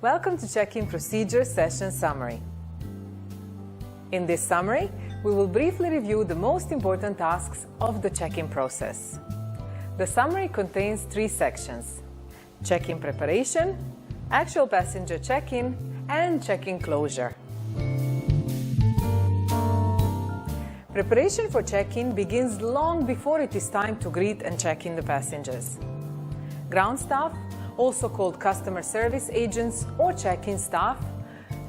Welcome to Check-in Procedure Session Summary. In this summary, we will briefly review the most important tasks of the check-in process. The summary contains 3 sections: check-in preparation, actual passenger check-in, and check-in closure. Preparation for check-in begins long before it is time to greet and check in the passengers. Ground staff, also called customer service agents or check-in staff,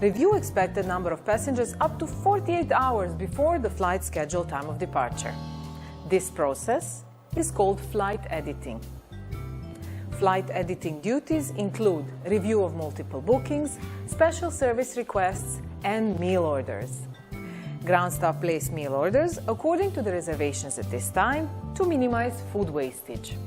review expected number of passengers up to 48 hours before the flight schedule time of departure. This process is called flight editing. Flight editing duties include review of multiple bookings, special service requests, and meal orders. Ground staff place meal orders according to the reservations at this time to minimize food wastage.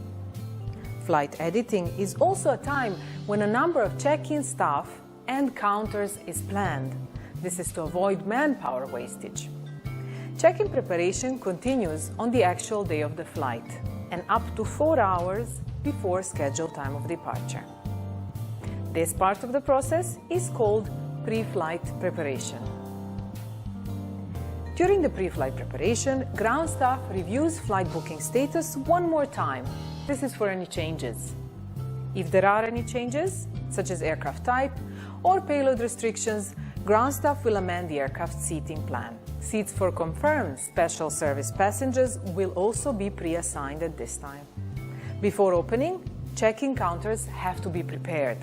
Flight editing is also a time when a number of check-in staff and counters is planned. This is to avoid manpower wastage. Check-in preparation continues on the actual day of the flight and up to 4 hours before scheduled time of departure. This part of the process is called pre-flight preparation. During the pre-flight preparation, ground staff reviews flight booking status one more time. This is for any changes. If there are any changes, such as aircraft type or payload restrictions, ground staff will amend the aircraft seating plan. Seats for confirmed special service passengers will also be pre-assigned at this time. Before opening, check-in counters have to be prepared.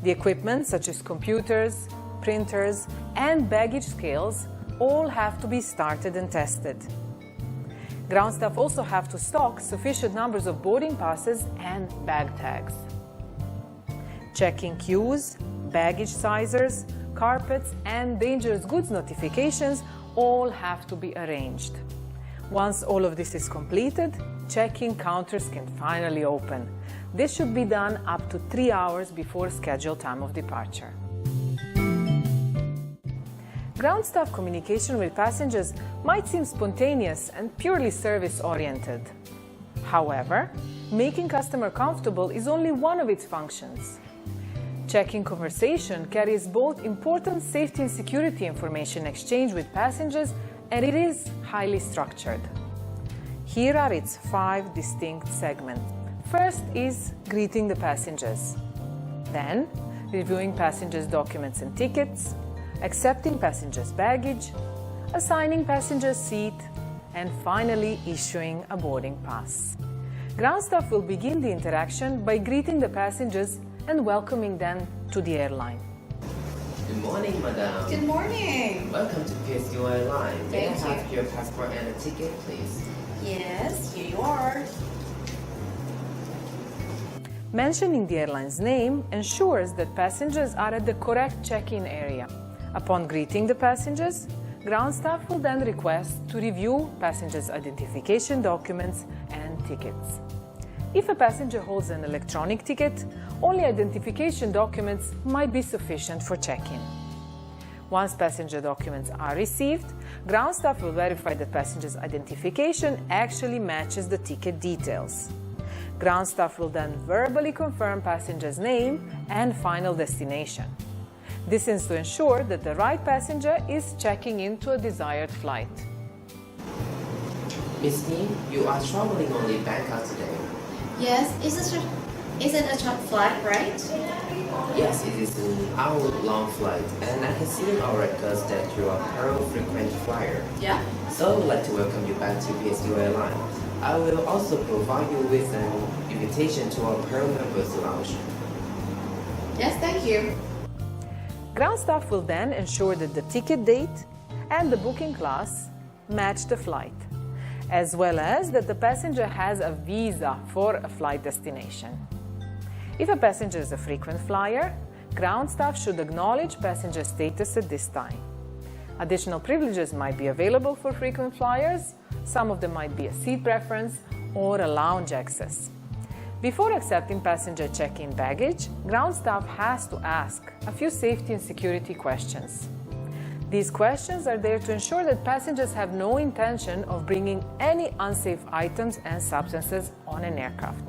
The equipment, such as computers, printers, and baggage scales, all have to be started and tested. Ground staff also have to stock sufficient numbers of boarding passes and bag tags. Check-in queues, baggage sizers, carpets, and dangerous goods notifications all have to be arranged. Once all of this is completed, check-in counters can finally open. This should be done up to 3 hours before scheduled time of departure. Ground staff communication with passengers might seem spontaneous and purely service-oriented. However, making customer comfortable is only one of its functions. Check-in conversation carries both important safety and security information exchange with passengers, and it is highly structured. Here are its 5 distinct segments. First is greeting the passengers. Then, reviewing passengers' documents and tickets, accepting passengers' baggage, assigning passengers' seat, and finally issuing a boarding pass. Ground staff will begin the interaction by greeting the passengers and welcoming them to the airline. Good morning, madam. Good morning. Welcome to PSU Airlines. May I Thank have your passport and a ticket, please? Yes, here you are. Mentioning the airline's name ensures that passengers are at the correct check-in area. Upon greeting the passengers, ground staff will then request to review passengers' identification documents and tickets. If a passenger holds an electronic ticket, only identification documents might be sufficient for check-in. Once passenger documents are received, ground staff will verify that passenger's identification actually matches the ticket details. Ground staff will then verbally confirm passenger's name and final destination. This is to ensure that the right passenger is checking into a desired flight. Miss Kim, you are traveling only Bangkok today. Yes, is it a short flight, right? Yes, it is an hour-long flight, and I can see in our records that you are a Pearl frequent flyer. Yeah. So I would like to welcome you back to PSU Airlines. I will also provide you with an invitation to our Pearl members lounge. Yes, thank you. Ground staff will then ensure that the ticket date and the booking class match the flight, as well as that the passenger has a visa for a flight destination. If a passenger is a frequent flyer, ground staff should acknowledge passenger status at this time. Additional privileges might be available for frequent flyers. Some of them might be a seat preference or a lounge access. Before accepting passenger check-in baggage, ground staff has to ask a few safety and security questions. These questions are there to ensure that passengers have no intention of bringing any unsafe items and substances on an aircraft.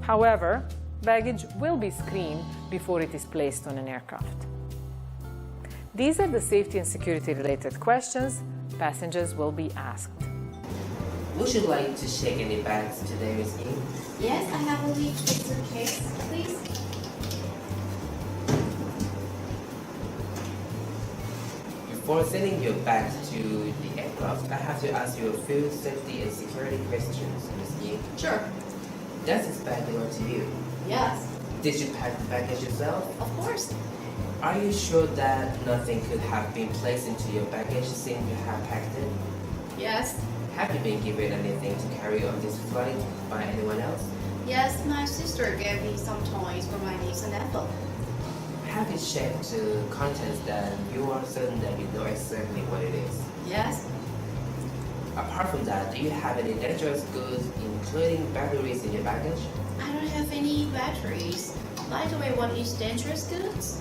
However, baggage will be screened before it is placed on an aircraft. These are the safety and security related questions passengers will be asked. Would you like to check any bags today, Ms. Ying? Yes, I have only a suitcase, please. Before sending your bags to the aircraft, I have to ask you a few safety and security questions, Ms. Ying. Sure. Does this bag belong to you? Yes, Did you pack the baggage yourself? of course. Are you sure that nothing could have been placed into your baggage since you have packed it? Yes. Have you been given anything to carry on this flight by anyone else? Yes, my sister gave me some toys for my niece and nephew. Have you checked the contents that you are certain that you know exactly what it is? Yes. Apart from that, do you have any dangerous goods, including batteries, in your baggage? I don't have any batteries. By the way, what is dangerous goods?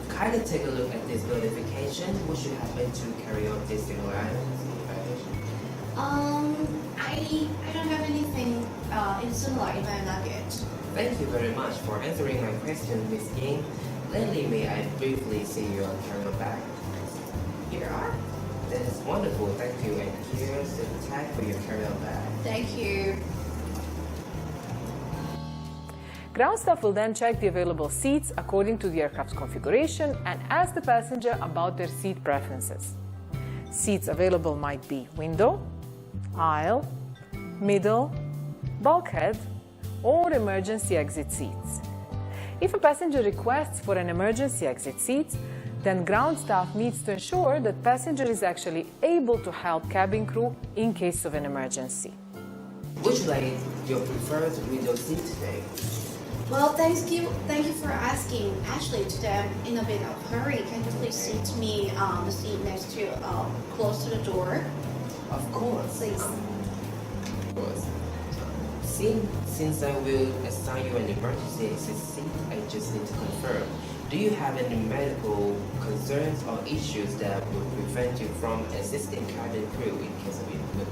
Kindly take a look at this notification. Would you happen to carry on these single items in your baggage? I don't have anything similar in my luggage. Thank you very much for answering my question, Ms. Ying. Lastly, may I briefly see your carry-on bag? Here are. That is wonderful, thank you. And here's the tag for your carry-on bag. Thank you. Ground staff will then check the available seats according to the aircraft's configuration and ask the passenger about their seat preferences. Seats available might be window, aisle, middle, bulkhead, or emergency exit seats. If a passenger requests for an emergency exit seat, then ground staff needs to ensure that passenger is actually able to help cabin crew in case of an emergency. Would you like your preferred window seat today? Well, thank you for asking. Actually, today I'm in a bit of a hurry. Can you please seat me the seat next to, close to the door? Of course. Please. Of course. Since I will assign you an emergency exit seat, I just need to confirm. Do you have any medical concerns or issues that will prevent you from assisting cabin crew in case of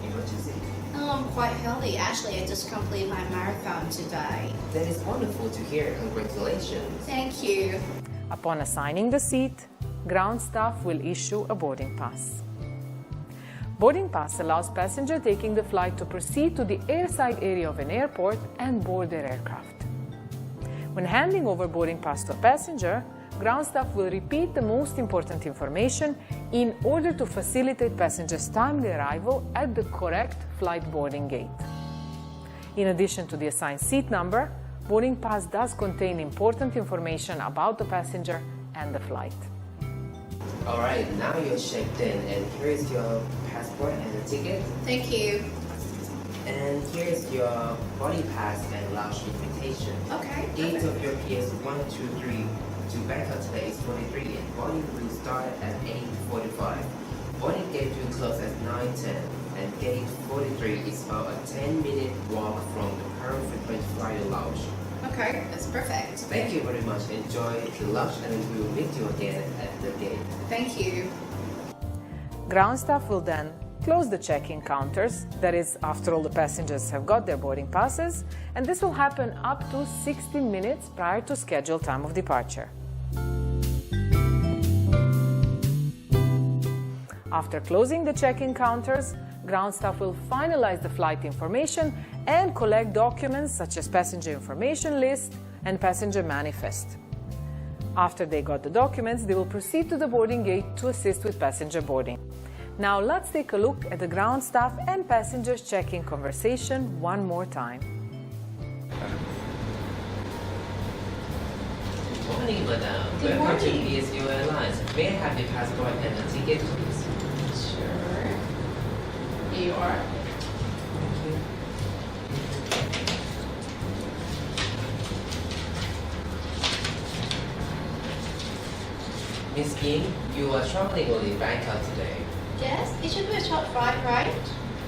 emergency? I'm quite healthy. Actually, I just completed my marathon today. That is wonderful to hear. Congratulations. Thank you. Upon assigning the seat, ground staff will issue a boarding pass. Boarding pass allows passenger taking the flight to proceed to the airside area of an airport and board their aircraft. When handing over boarding pass to a passenger, ground staff will repeat the most important information in order to facilitate passengers' timely arrival at the correct flight boarding gate. In addition to the assigned seat number, boarding pass does contain important information about the passenger and the flight. Alright, now you're checked in, and here's your passport and the ticket. Thank you. And here's your boarding pass and lounge invitation. Okay. Gate of your PS 123 to Bangkok today is 43, and boarding will start at 8:45. Boarding gate will close at 9:10, and gate 43 is about a 10-minute walk from the current frequent flyer lounge. Okay, that's perfect. Thank you very much. Enjoy the lounge, and we will meet you again at the gate. Thank you. Ground staff will then close the check-in counters, that is, after all the passengers have got their boarding passes, and this will happen up to 60 minutes prior to scheduled time of departure. After closing the check-in counters, ground staff will finalize the flight information and collect documents such as passenger information list and passenger manifest. After they got the documents, they will proceed to the boarding gate to assist with passenger boarding. Now let's take a look at the ground staff and passengers check-in conversation one more time. Good morning, madam. Good Welcome to morning. PSU Airlines. May I have your passport and the ticket, please? Sure. Here you are. Thank you. Miss Ying, you are traveling only Bangkok today. Yes, it should be a short flight, right?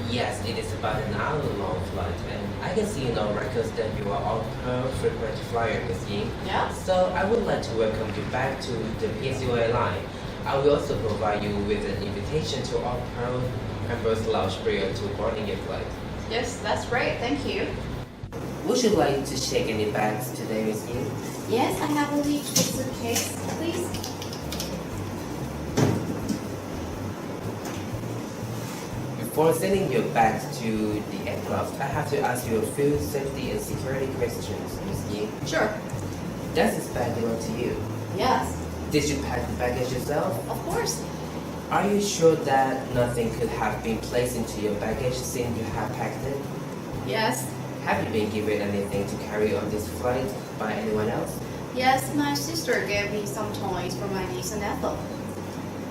Yes, it is about an hour-long flight, and I can see in our records that you are on per frequent flyer, Miss Ying. Yeah. So I would like to welcome you back to the PSU Airline. I will also provide you with an invitation to our Pearl Members Lounge prior to boarding your flight. Yes, that's great. Thank you. Would you like to check any bags today, Miss Ying? Yes, I have only two suitcases, please. Before sending your bags to the aircraft, I have to ask you a few safety and security questions, Miss Ying. Sure. Does this bag belong to you? Yes, Did you pack the baggage yourself? of course. Are you sure that nothing could have been placed into your baggage since you have packed it? Yes. Have you been given anything to carry on this flight by anyone else? Yes, my sister gave me some toys for my niece and nephew.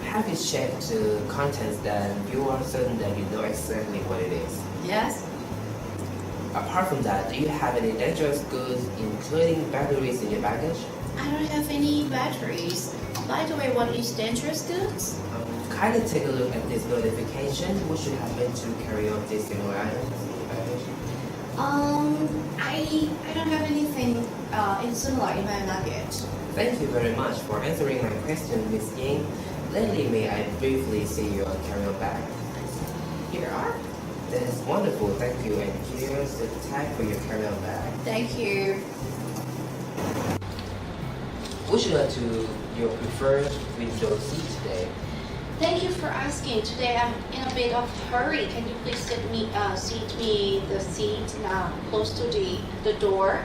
Have you checked the contents that you are certain that you know exactly what it is? Yes. Apart from that, do you have any dangerous goods, including batteries, in your baggage? I don't have any batteries. By the way, what is dangerous goods? Kindly take a look at this notification. Would you happen to carry on these similar items in your baggage? I don't have anything similar in my luggage. Thank you very much for answering my question, Miss Ying. Lastly, may I briefly see your carry-on bag? Here are. That is wonderful, thank you. And here's the tag for your carry-on bag. Thank you. Would you like to your preferred window seat today? Thank you for asking. Today I'm in a bit of hurry. Can you please seat me the seat close to the door?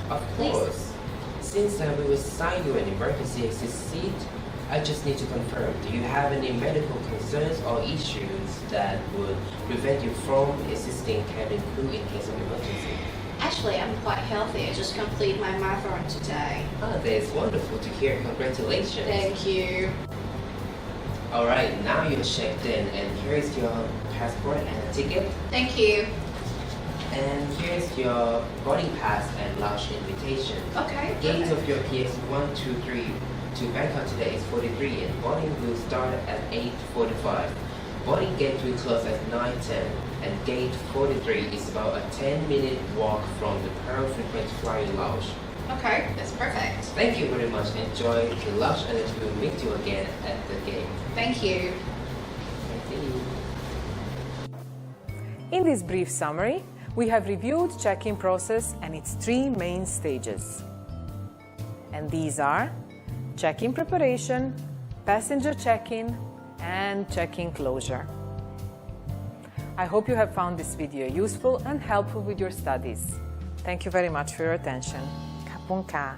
Of Please. course. Since we will assign you an emergency exit seat, I just need to confirm, do you have any medical concerns or issues that would prevent you from assisting cabin crew in case of emergency? Actually, I'm quite healthy. I just completed my marathon today. Ah, that is wonderful to hear. Congratulations. Thank you. Alright, now you're checked in, and here's your passport and a ticket. Thank you. And here's your boarding pass and lounge invitation. Okay. Gate of your PS 123 to Bangkok today is 43 and boarding will start at 8:45. Boarding gate will close at 9:10 and gate 43 is about a 10-minute walk from the Pearl Frequent Flyer Lounge. Okay, that's perfect. Thank you very much. Enjoy the lounge and we'll meet you again at the gate. Thank you. Thank you. In this brief summary, we have reviewed check-in process and its three main stages. And these are check-in preparation, passenger check-in, and check-in closure. I hope you have found this video useful and helpful with your studies. Thank you very much for your attention. Kapun ka.